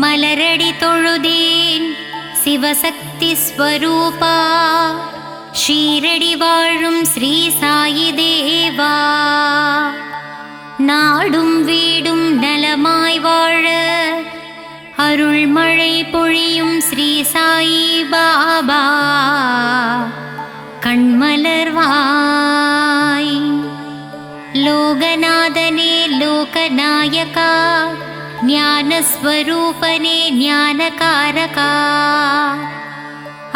மலரடி தொழுதேன் சிவசக்தி ஸ்வரூபா, ஷீரடி வாழும் ஸ்ரீ சாயி தேவா. நாடும் வீடும் நலமாய் வாழ அருள்மழை பொழியும் ஸ்ரீ சாயி பாபா, கண்மலர்வாய். லோகநாதனே லோகநாயகா, ஞானஸ்வரூபனே ஞானகாரகா,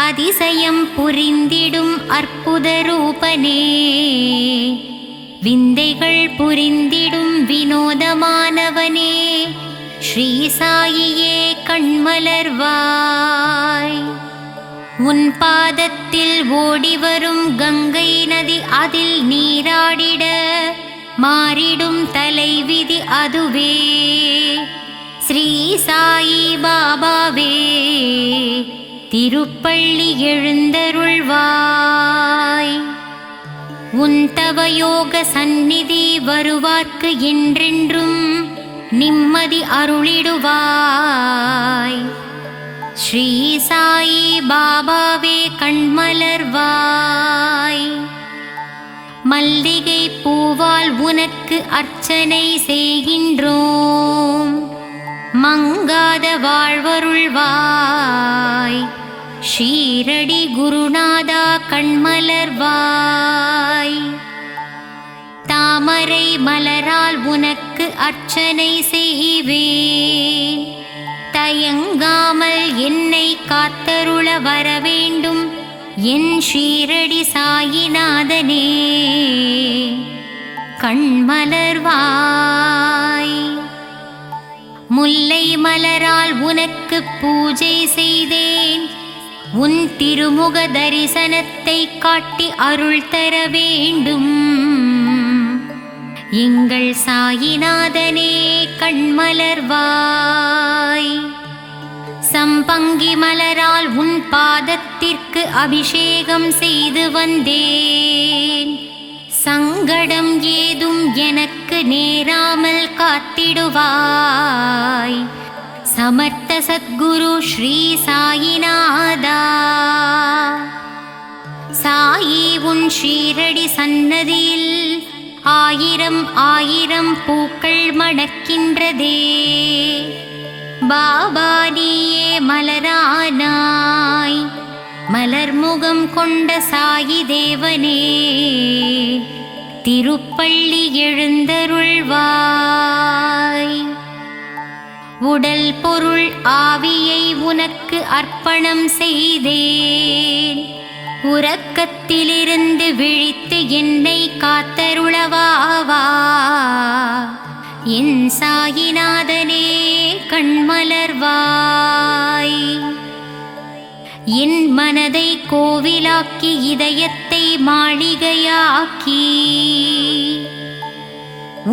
அதிசயம் புரிந்திடும் அற்புத ரூபனே, விந்தைகள் புரிந்திடும் வினோதமானவனே, ஸ்ரீ சாயியே கண்மலர்வாய். உன் பாதத்தில் ஓடிவரும் கங்கை நதி, அதில் நீராடிட மாறிடும் தலைவிதி அதுவே, ஸ்ரீ சாயி பாபாவே திருப்பள்ளி எழுந்தருள்வாய். உன் தவயோக சந்நிதி வருவார்க்கு என்றென்றும் நிம்மதி அருளிடுவாய். ஸ்ரீ சாயி பாபாவே கண்மலர்வாய். மல்லிகை பூவால் உனக்கு அர்ச்சனை செய்கின்றோம், மங்காத வாழ்வருள்வாய். ஷீரடி குருநாதா கண்மலர்வாய். தாமரை மலரால் உனக்கு அர்ச்சனை செய்வேன், தயங்காமல் என்னை காத்தருள வரவேண்டும் என் ஷீரடி சாயிநாதனே கண்மலர்வாய். முல்லை மலரால் உனக்கு பூஜை செய்தேன், உன் திருமுக தரிசனத்தை காட்டி அருள் தர வேண்டும் எங்கள் சாயிநாதனே கண்மலர்வாய். சம்பங்கி மலரால் உன் பாதத்திற்கு அபிஷேகம் செய்து வந்தேன், சங்கடம் ஏதும் எனக்கு நேராமல் காத்திடுவாய். சமர்த்த சத்குரு ஸ்ரீ சாயிநாதா. சாயி உன் ஷீரடி சன்னதியில் ஆயிரம் ஆயிரம் பூக்கள் மணக்கின்றதே, பாபா நீயே மலரானாய். மலர்முகம் கொண்ட சாயி தேவனே திருப்பள்ளி எழுந்தருள்வாய். உடல் பொருள் ஆவியை உனக்கு அர்ப்பணம் செய்தேன், உறக்கத்திலிருந்து விழித்து என்னை காத்தருளவாவா என் சாயிநாதனே கண்மலர்வாய். என் மனதை கோவிலாக்கி இதயத்தை மாளிகையாக்கி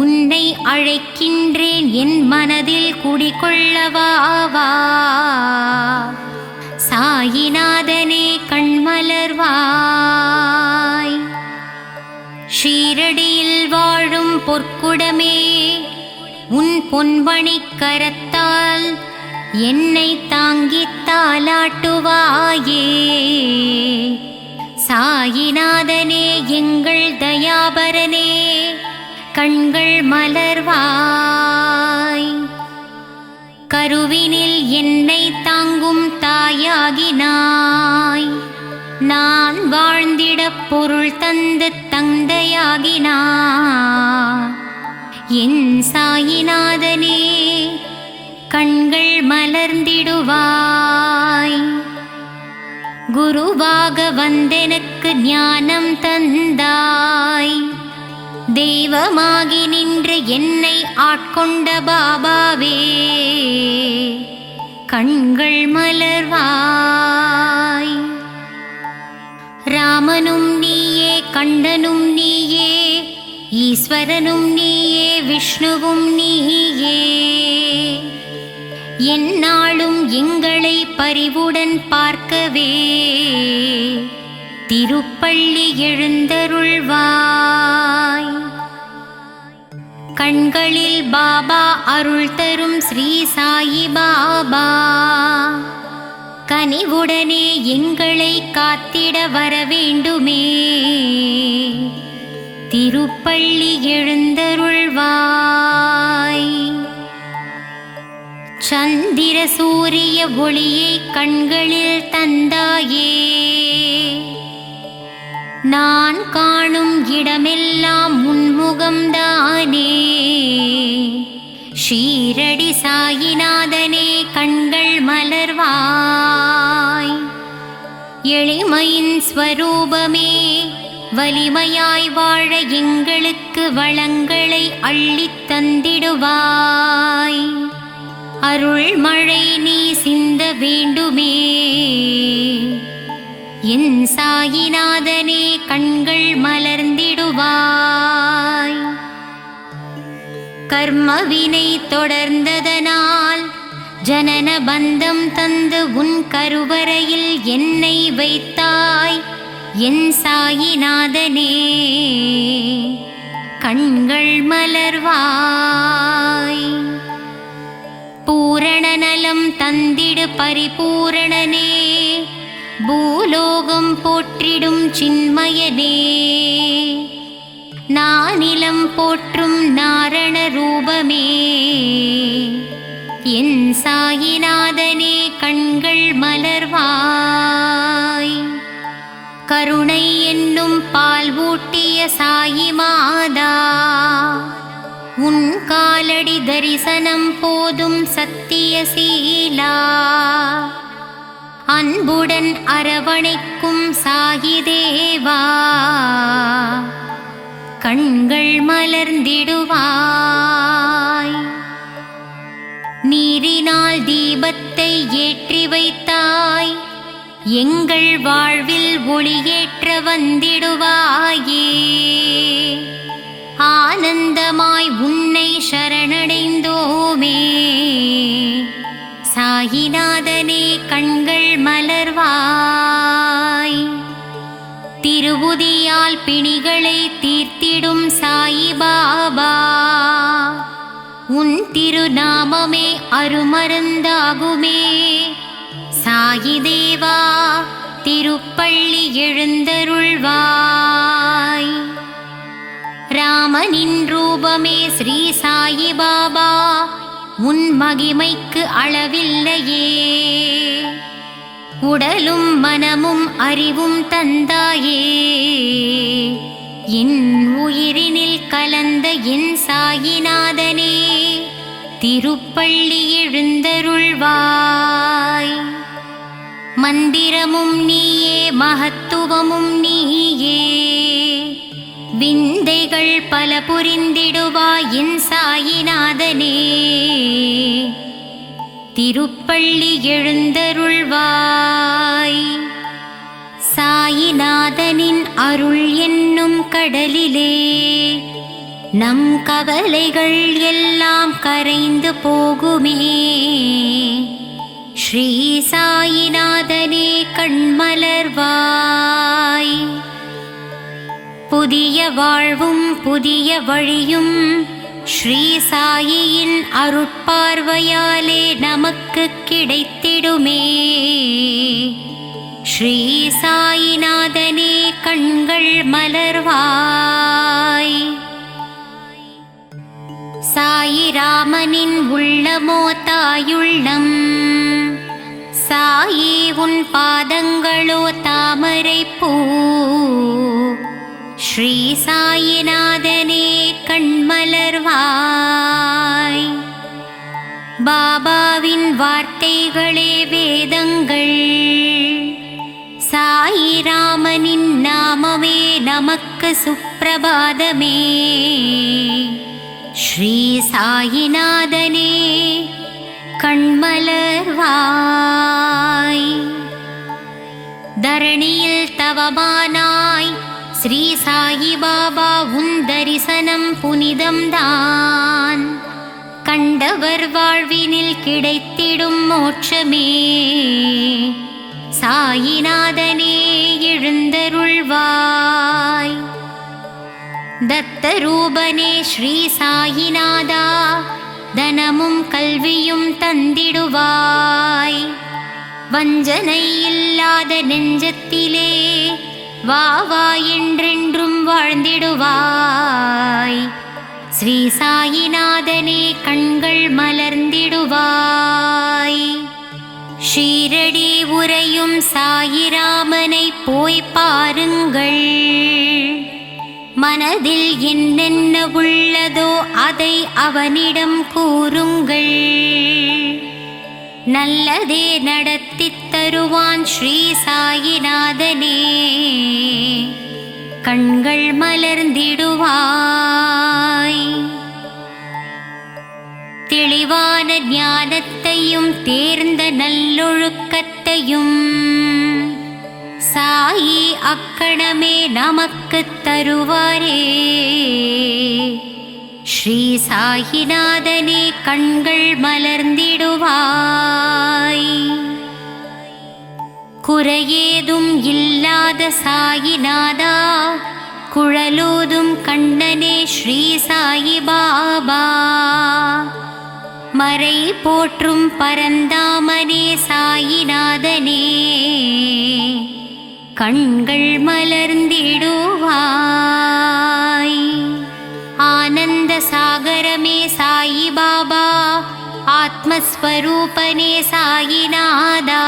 உன்னை அழைக்கின்றேன், என் மனதில் குடிகொள்ளவாவா சாயிநாதனே கண்மலர்வாய். ஷீரடியில் வாழும் பொற்குடமே, உன் பொன்மணிக் கரத்தால் என்னை தாங்கித் தாலாட்டுவாயே. சாயிநாதனே எங்கள் தயாபரனே கண்கள் மலர்வாய். கருவினில் என்னை தாங்கும் தாயாகினாய், நான் வாழ்ந்திட பொருள் தந்து தந்தையாகினாய். என் சாயிநாதனே கண்கள் மலர்ந்திடுவாய். குருவாக வந்தெனக்கு ஞானம் தந்தாய், தெய்வமாகி நின்று என்னை ஆட்கொண்ட பாபாவே கண்கள் மலர்வாய். ராமனும் நீயே, கண்ணனும் நீயே, ஈஸ்வரனும் நீயே, விஷ்ணுவும் நீயே. எந்நாளும் எங்களை பரிவுடன் பார்க்கவே திருப்பள்ளி எழுந்தருள்வாய். கண்களில் பாபா அருள் தரும் ஸ்ரீ சாயி பாபா கனிவுடனே எங்களை காத்திட வரவேண்டுமே. திருப்பள்ளி எழுந்தருள்வாய். சந்திர சூரிய ஒளியை கண்களில் தந்தாயே. நான் காணும் இடமெல்லாம் உன்முகம்தானே. ஷீரடி சாயிநாதனே கண்கள் மலர்வாய். எளிமையின் ஸ்வரூபமே வலிமையாய் வாழ எங்களுக்கு வளங்களை அள்ளித் தந்திடுவாய். அருள் மழை நீ சிந்த வேண்டுமே. என் சாயிநாதனே கண்கள் மலர்ந்திடுவாய். கர்மவினை தொடர்ந்ததனால் ஜனன பந்தம் தந்து உன் கருவறையில் என்னை வைத்தாய். என் சாயிநாதனே கண்கள் மலர்வாய். பூரண நலம் தந்திடு பரிபூரணனே. பூலோகம் போற்றிடும் சின்மயனே. நானிலம் போற்றும் நாரண ரூபமே. என் சாயிநாதனே கண்கள் மலர்வாய். கருணை என்னும் பால் ஊட்டிய சாயி மாதா உன் காலடி தரிசனம் போதும் சத்தியசீலா. அன்புடன் அரவணைக்கும் சாயி தேவா கண்கள் மலர்ந்திடுவாய். நீரினால் தீபத்தை ஏற்றி வைத்தாய். எங்கள் வாழ்வில் ஒளியேற்ற வந்திடுவாயே. ஆனந்தமாய் உன்னை சரணடைந்தோமே. சாயிநாதனே கண்கள் மலர்வாய். திருவுதியால் பிணிகளை தீர்த்திடும் சாயி பாபா உன் திருநாமமே அருமருந்தாகுமே. சாயி தேவா திருப்பள்ளி எழுந்தருள்வாய். ராமனின் ரூபமே ஸ்ரீ சாயி பாபா உன் மகிமைக்கு அளவில்லையே. உடலும் மனமும் அறிவும் தந்தாயே. என் உயிரினில் கலந்த என் சாயிநாதனே திருப்பள்ளி எழுந்தருள்வாய். மந்திரமும் நீயே மகத்துவமும் நீயே. விந்தைகள் பல புரிந்திடுவாய் என் சாயிநாதனே திருப்பள்ளி எழுந்தருள்வாய். சாயிநாதனின் அருள் என்னும் கடலிலே நம் கவலைகள் எல்லாம் கரைந்து போகுமே. ஸ்ரீ சாயிநாதனே கண்மலர்வாய். புதிய வாழ்வும் புதிய வழியும் ஸ்ரீ சாயியின் அருட்பார்வையாலே நமக்கு கிடைத்திடுமே. ஸ்ரீ சாயிநாதனே கண்கள் மலர்வாய். சாயிராமனின் உள்ளமோ தாயுள்ளம். சாயி உன் பாதங்களோ தாமரை பூ. ஸ்ரீ சாயிநாதனே கண்மலர்வாய். பாபாவின் வார்த்தைகளே வேதங்கள். சாயிராமனின் நாமமே நமக்கு சுப்பிரபாதமே. ஸ்ரீ சாயிநாதனே கண்மலர்வாய். தரணியில் தவமானாய் ஸ்ரீ சாயி பாபா உன் தரிசனம் புனிதம்தான். கண்டவர் வாழ்வினில் கிடைத்திடும் மோட்சமே. சாயிநாதனே எழுந்தருள்வாய். தத்தரூபனே ஸ்ரீ சாயிநாதா, தனமும் கல்வியும் தந்திடுவாய். வஞ்சனை இல்லாத நெஞ்சத்திலே வா வா என்றென்றும் வாழ்ந்திடுவாய். ஸ்ரீ சாயிநாதனே கண்கள் மலர்ந்திடுவாய். ஷீரடி உறையும் சாயிராமனை போய் பாருங்கள். மனதில் என்னென்ன உள்ளதோ அதை அவனிடம் கூறுங்கள். நல்லதே நடத்தித் தருவான் ஸ்ரீ சாயிநாதனே, கண்கள் மலர்ந்திடுவாய். தெளிவான ஞானத்தையும் தேர்ந்த நல்லொழுக்கத்தையும் சாயி அக்கணமே நமக்குத் தருவாரே. ஸ்ரீ சாயிநாதனே கண்கள் மலர்ந்திடுவாய். குறையேதும் இல்லாத சாயிநாதா, குழலூதும் கண்ணனே ஸ்ரீ சாயி பாபா, மறை போற்றும் பரந்தாமனே சாயிநாதனே, கண்கள் மலர்ந்திடுவாய். ஆனந்த சாகரமே சாயி பாபா, ஆத்மஸ்வரூபனே சாயிநாதா,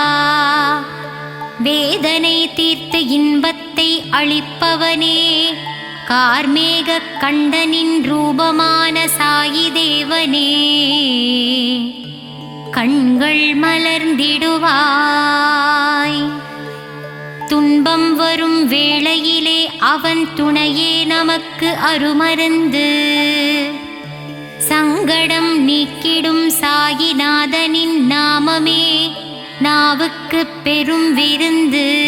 வேதனை தீர்த்து இன்பத்தை அளிப்பவனே, கார்மேக கண்டனின் ரூபமான சாயி தேவனே, கண்கள் மலர்ந்திடுவாய். துன்பம் வரும் வேளையிலே அவன் துணையே நமக்கு அருமருந்து. சங்கடம் நீக்கிடும் சாயிநாதனின் நாமமே நாவுக்கு பெரும் விருந்து.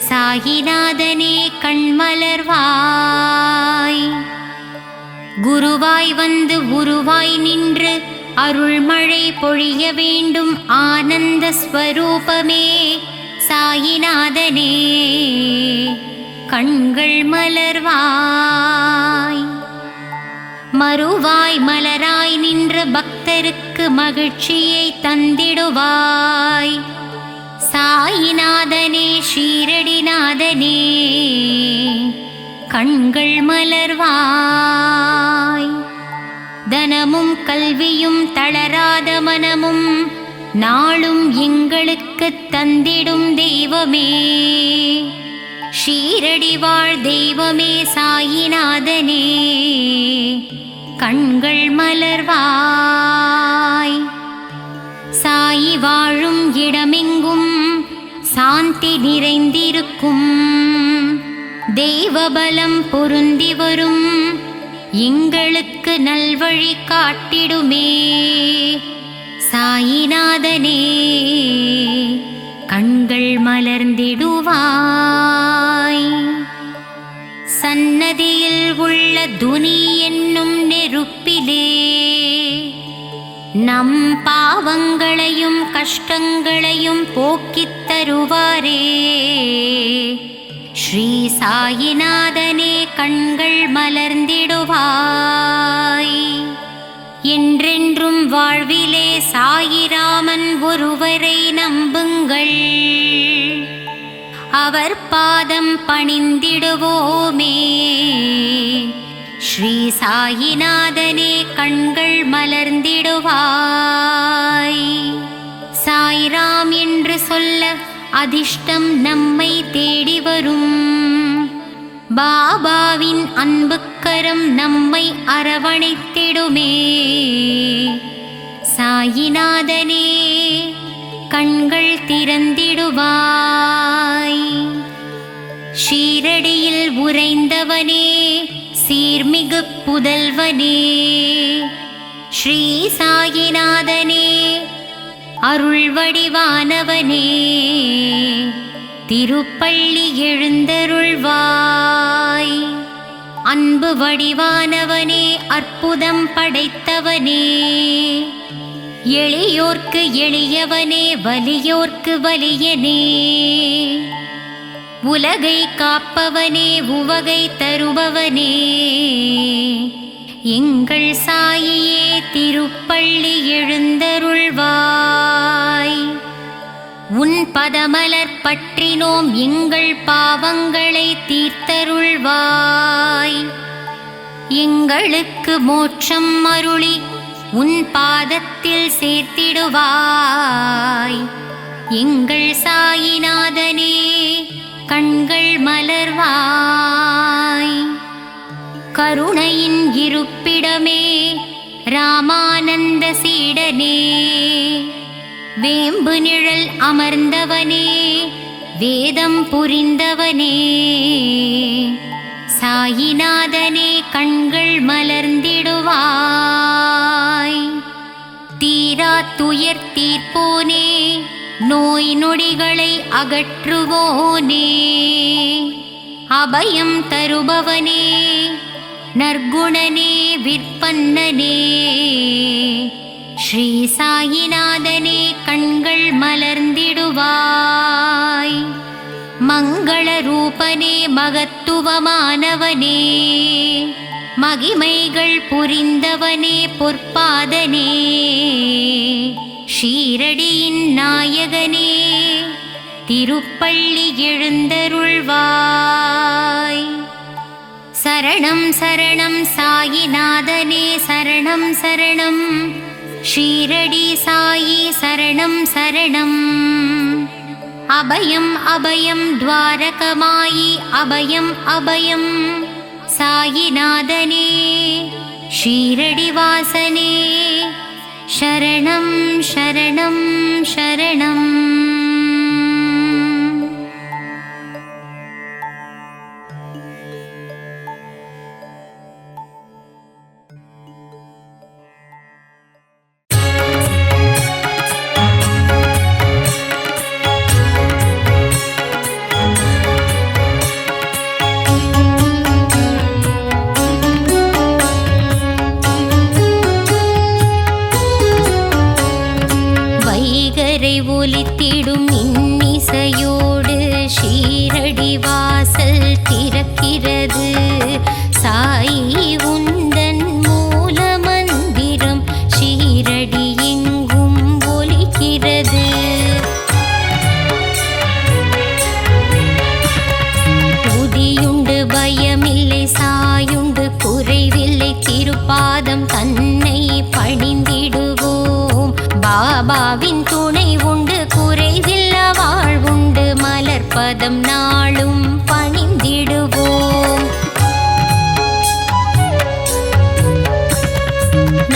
சாயிநாதனே கண்மலர்வாய். குருவாய் வந்து உருவாய் நின்று அருள்மழை பொழிய வேண்டும் ஆனந்த ஸ்வரூபமே சாயிநாதனே, கண்கள் மலர்வாய். மறுவாய் மலராய் நின்ற பக்தருக்கு மகிழ்ச்சியை தந்திடுவாய். சாயிநாதனே ஷீரடிநாதனே, கண்கள் மலர்வாய். தனமும் கல்வியும் தளராத மனமும் நாளும் எங்களுக்கு தந்திடும் தெய்வமே, ஷீரடி வாழ் தெய்வமே சாயிநாதனே, கண்கள் மலர்வாய். சாயி வாழும் இடமெங்கும் சாந்தி நிறைந்திருக்கும். தெய்வபலம் பொருந்தி வரும் எங்களுக்கு நல்வழி காட்டிடுமே. சாயிநாதனே கண்கள் மலர்ந்திடுவாய். சன்னதியில் உள்ள துனி என்னும் நெருப்பிலே நம் பாவங்களையும் கஷ்டங்களையும் போக்கித் தருவாரே. ஸ்ரீ சாயிநாதனே கண்கள் மலர்ந்திடுவாய். என்றென்றும் வாழ்விலே சாயிராமன் ஒருவரை நம்புங்கள். அவர் பாதம் பணிந்திடுவோமே. ஸ்ரீ சாயிநாதனே கண்கள் மலர்ந்திடுவாய். சாய்ராம் என்று சொல்ல அதிர்ஷ்டம் நம்மை தேடி வரும். பாபாவின் அன்புக்கரம் நம்மை அரவணைத்திடுமே. சாயிநாதனே கண்கள் திறந்திடுவாய். ஷீரடியில் உறைந்தவனே சீர்மிகு புதல்வனே, ஸ்ரீ சாயிநாதனே அருள் வடிவானவனே, திருப்பள்ளி எழுந்தருள்வாய். அன்பு வடிவானவனே அற்புதம் படைத்தவனே, எளியோர்க்கு எளியவனே வலியோர்க்கு வலியனே, உலகை காப்பவனே உவகை தருபவனே எங்கள் சாயியே திருப்பள்ளி எழுந்தருள்வாய். உன் பதமலர் பற்றினோம் எங்கள் பாவங்களை தீர்த்தருள்வாய். எங்களுக்கு மோட்சம் அருளி உன் பாதத்தில் சேர்த்திடுவாய். எங்கள் சாயிநாதனே கண்கள் மலர்வாய். கருணையின் இருப்பிடமே ராமானந்த சீடனே வேம்பு நிழல் அமர்ந்தவனே வேதம் புரிந்தவனே சாயிநாதனே கண்கள் மலர்ந்திடுவாய். தீரா துயர் தீர்ப்போனே நோய் நொடிகளை அகற்றுவோனே அபயம் தருபவனே நற்குணனே விற்பன்னனே ஸ்ரீ சாயிநாதனே கண்கள் மலர்ந்திடுவாய். மங்கள ரூபனே மகத்துவமானவனே மகிமைகள் புரிந்தவனே பொற்பாதனே ஷீரடியின் நாயகனே திருப்பள்ளி எழுந்தருள்வாய். சரணம் சரணம் சாயிநாதனே சரணம் சரணம் ஷீரடி சாயி சரணம் சரணம். அபயம் அபயம் துவாரகமாயி அபயம் அபயம் சாயிநாதனே ஷீரடி வாசனே சரணம் சரணம் சரணம். ஒலித்திடும் இன்னிசையோடு ஷீரடி வாசல் திறக்கிறது. சாயி உந்தன் மூல மந்திரம் ஷீரடி எங்கும் ஒலிக்கிறது. உதியுண்டு பயமில்லை சாயுண்டு குறைவில்லை திருப்பாதம் தன்னை பணிந்திடுவோம். பாபாவின் துணை உண்டு குறைவில்ல வாழ்வுண்டு மலர்பதம் நாளும் பணிந்திடுவோம்.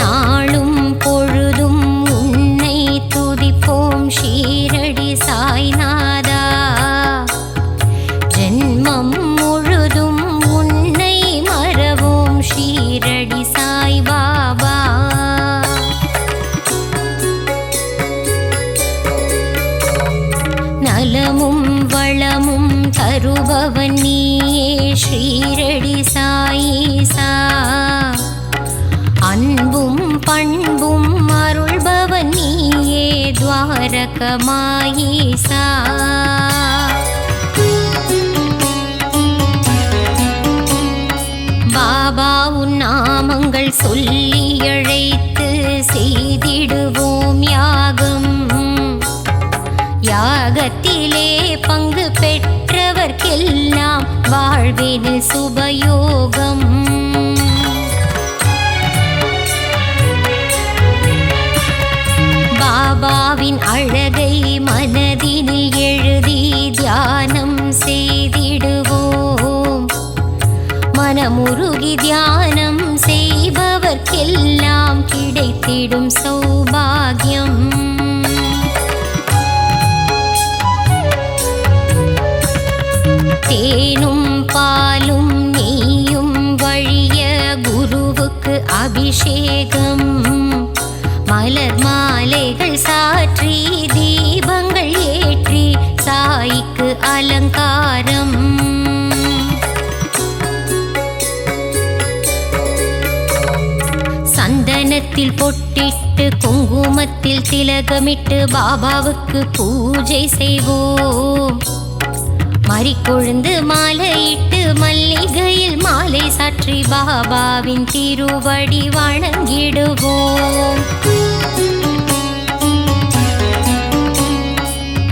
நாளும் பொழுதும் உன்னை துதிப்போம் ஷீரடி சாய்நாதா. ஜென்மம் முழுதும் உன்னை மறவோம் ஷீரடி சாய் பாபா. நலமும் வளமும் தருபவன் நீயே ஷீரடி சாயீசா. அன்பும் பண்பும் அருள்பவன் நீயே துவாரகமாயீசா. பாபா உன் நாமங்கள் சொல்லி அழைத்து செய்திடுவோம் யாகம். யாகத்திலே பங்கு பெற்றவர்க்கெல்லாம் வாழ்வின் சுபயோகம். பாபாவின் அழகை மனதினில் எழுதி தியானம் செய்திடுவோம். மனமுருகி தியானம் செய்பவர்க்கெல்லாம் கிடைத்திடும் சௌபாகியம். தேனும் பாலும் நெய்யும் வழிய குருவுக்கு அபிஷேகம். மலர் மாலைகள் சாற்றி தீபங்கள் ஏற்றி சாய்க்கு அலங்காரம். சந்தனத்தில் பொட்டிட்டு குங்குமத்தில் திலகமிட்டு பாபாவுக்கு பூஜை செய்வோம். மறிக்கொழுந்து மாலையிட்டு மல்லிகையில் மாலை சாற்றி பாபாவின் திருவடி வணங்கிடுவோம்.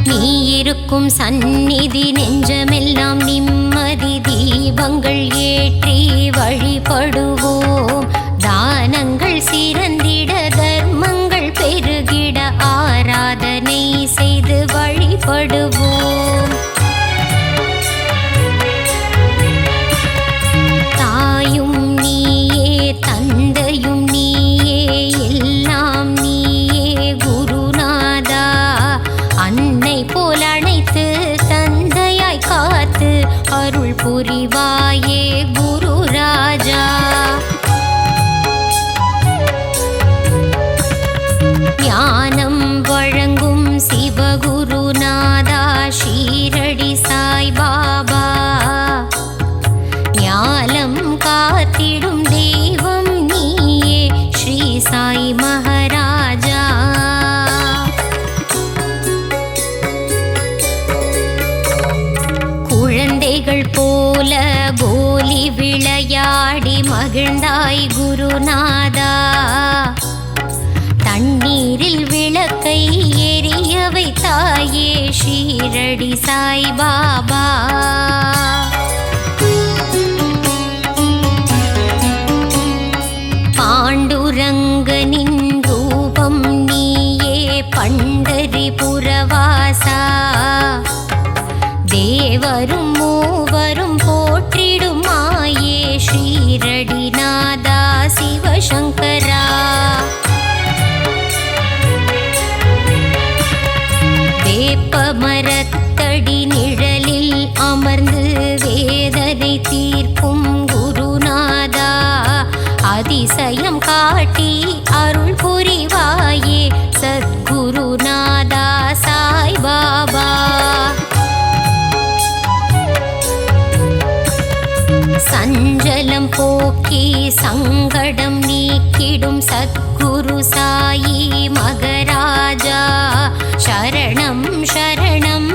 நீ இருக்கும் சந்நிதி நெஞ்சமெல்லாம் நிம்மதி தீபங்கள் ஏற்றி வழிபடுவோம். தானங்கள் சிறந்திட தர்மங்கள் பெருகிட ஆராதனை செய்து வழிபடுவோம். தாயும் நீயே தந்தையும் நீயே எல்லாம் நீயே குருநாதா. அன்னை போல் அணைத்து தந்தையாய் காத்து அருள் புரிவாயே குரு ராஜா. ஞானம் வழங்கும் சிவகுருநாதா ஷீரடி சாய் பாபா. ஞானம் காத்திடும் தெய்வம் நீயே ஸ்ரீ சாய் மகாராஜா. குழந்தைகள் போல கோலி விளையாடி மகிழ்ந்தாய் குருநாதா. தண்ணீரில் விளக்கை எரிய வைத்தாயே ஷீரடி சாய் பாபா. பாண்டுரங்கனின் ரூபம் நீயே பண்டரிபுரவாசா. தேவரும் மூவரும் போற்றிடும் மாயே ஷீரடி நாதா சிவசங்கரா. வேப்பமரத்தடி நிழலில் அமர்ந்து வேதனை தீர்க்கும் குருநாதா. அதிசயம் காட்டி அருள் புரிவாயே சத்குருநாதா சாய் பாபா. சஞ்சலம் போக்கி சங்கடம் நீக்கிடும் சத்குரு சாயி மகராஜா. சரணம் சரணம்